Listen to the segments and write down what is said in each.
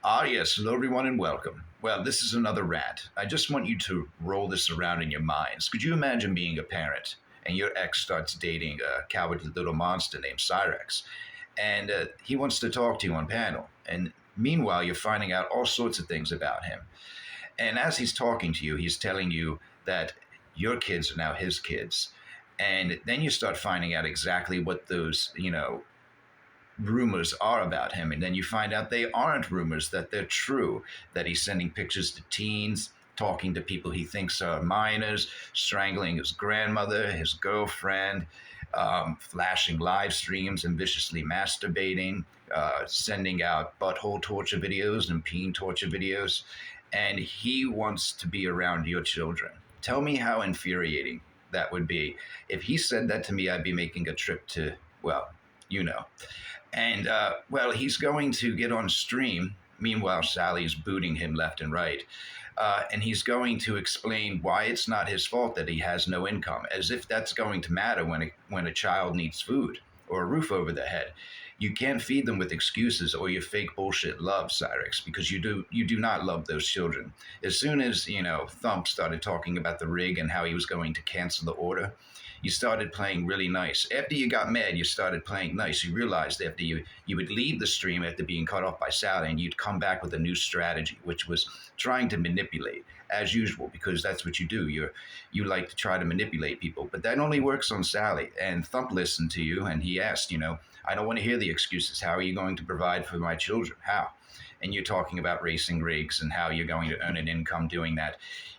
Ah, yes. Hello, everyone, and welcome. Well, this is another rant. I just want you to roll this around in your minds. Could you imagine being a parent and your ex starts dating a cowardly little monster named Cyrex, and he wants to talk to you on panel, and meanwhile, you're finding out all sorts of things about him. And as he's talking to you, he's telling you that your kids are now his kids. And then you start finding out exactly what those, rumors are about him, and then you find out they aren't rumors, that they're true, that he's sending pictures to teens, talking to people he thinks are minors, strangling his grandmother, his girlfriend, flashing live streams and viciously masturbating, sending out butthole torture videos and peen torture videos, and he wants to be around your children. Tell me how infuriating that would be. If he said that to me, I'd be making a trip to, well, you know. And well, he's going to get on stream. Meanwhile, Sally's booting him left and right. And he's going to explain why it's not his fault that he has no income, as if that's going to matter when a child needs food or a roof over their head. You can't feed them with excuses or your fake bullshit love, Cyrix, because you do not love those children. As soon as Thump started talking about the rig and how he was going to cancel the order, you started playing really nice. After you got mad, you started playing nice. You realized after you would leave the stream after being cut off by Sally, and you'd come back with a new strategy, which was trying to manipulate, as usual, because that's what you do. You like to try to manipulate people, but that only works on Sally. And Thump listened to you, and he asked, I don't want to hear the excuses. How are you going to provide for my children? How? And you're talking about racing rigs and how you're going to earn an income doing that.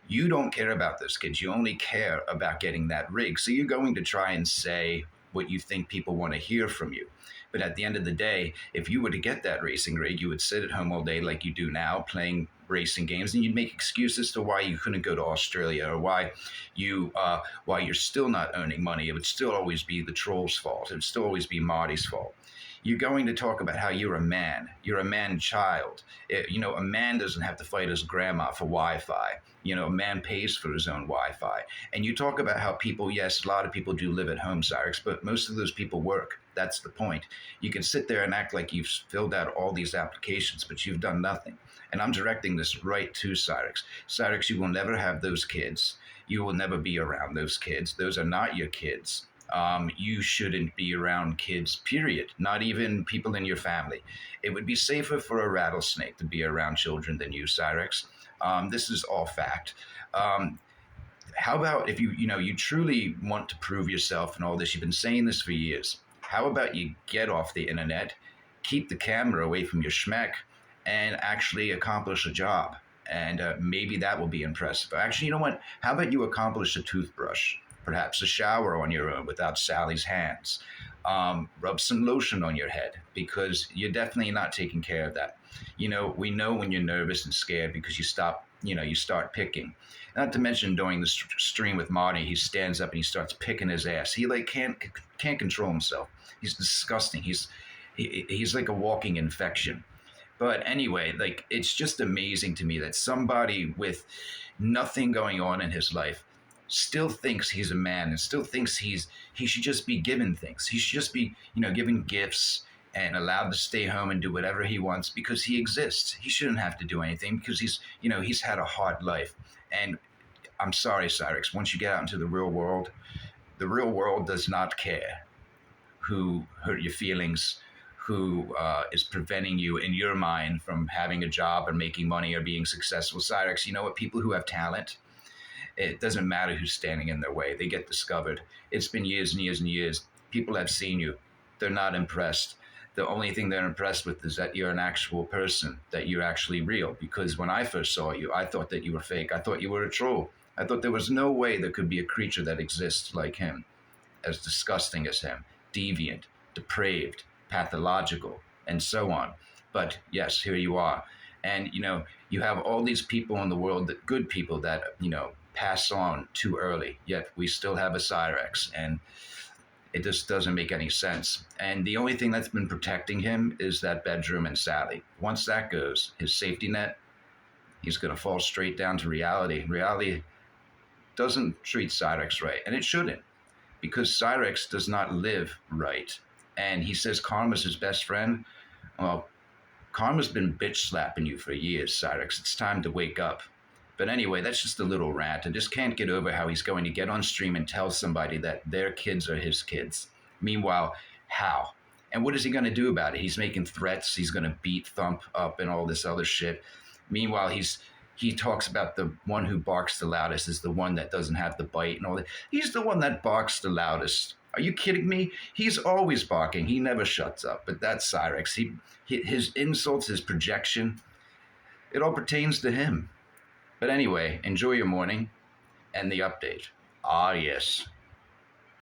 You don't care about those kids. You only care about getting that rig. So you're going to try and say what you think people want to hear from you. But at the end of the day, if you were to get that racing rig, you would sit at home all day like you do now, playing racing games, and you'd make excuses to why you couldn't go to Australia or why you're still not earning money. It would still always be the troll's fault. It would still always be Marty's fault. You're going to talk about how you're a man. You're a man child. A man doesn't have to fight his grandma for Wi-Fi. A man pays for his own Wi-Fi. And you talk about how people, yes, a lot of people do live at home, Cyrix, but most of those people work. That's the point. You can sit there and act like you've filled out all these applications, but you've done nothing. And I'm directing this right to Cyrix. Cyrix, you will never have those kids. You will never be around those kids. Those are not your kids. You shouldn't be around kids, period. Not even people in your family. It would be safer for a rattlesnake to be around children than you, Cyrix. This is all fact. How about if you truly want to prove yourself and all this? You've been saying this for years. How about you get off the internet, keep the camera away from your schmeck, and actually accomplish a job? And maybe that will be impressive. Actually, you know what? How about you accomplish a toothbrush? Perhaps a shower on your own without Sally's hands. Rub some lotion on your head, because you're definitely not taking care of that. We know when you're nervous and scared because you start picking. Not to mention during the stream with Marty, he stands up and he starts picking his ass. He can't control himself. He's disgusting. He's like a walking infection. But anyway, it's just amazing to me that somebody with nothing going on in his life still thinks he's a man and still thinks he should just be given things. He should just be, given gifts and allowed to stay home and do whatever he wants because he exists. He shouldn't have to do anything because he's had a hard life. And I'm sorry, Cyrix, once you get out into the real world does not care who hurt your feelings, who is preventing you in your mind from having a job or making money or being successful. Cyrix, you know what? People who have talent, it doesn't matter who's standing in their way. They get discovered. It's been years and years and years. People have seen you. They're not impressed. The only thing they're impressed with is that you're an actual person, that you're actually real. Because when I first saw you, I thought that you were fake. I thought you were a troll. I thought there was no way there could be a creature that exists like him, as disgusting as him, deviant, depraved, pathological, and so on. But yes, here you are. And, you have all these people in the world, that good people that, pass on too early, yet we still have a Cyrex, and it just doesn't make any sense. And the only thing that's been protecting him is that bedroom and Sally. Once that goes, his safety net, he's going to fall straight down to reality. Reality doesn't treat Cyrex right, and it shouldn't, because Cyrex does not live right. And he says karma's his best friend. Well, Karma's been bitch slapping you for years, Cyrex. It's time to wake up. But anyway, that's just a little rant. I just can't get over how he's going to get on stream and tell somebody that their kids are his kids. Meanwhile, how? And what is he going to do about it? He's making threats. He's going to beat Thump up and all this other shit. Meanwhile, he talks about the one who barks the loudest is the one that doesn't have the bite and all that. He's the one that barks the loudest. Are you kidding me? He's always barking. He never shuts up. But that's Cyrex. His insults, his projection, it all pertains to him. But anyway, enjoy your morning and the update. Ah, yes.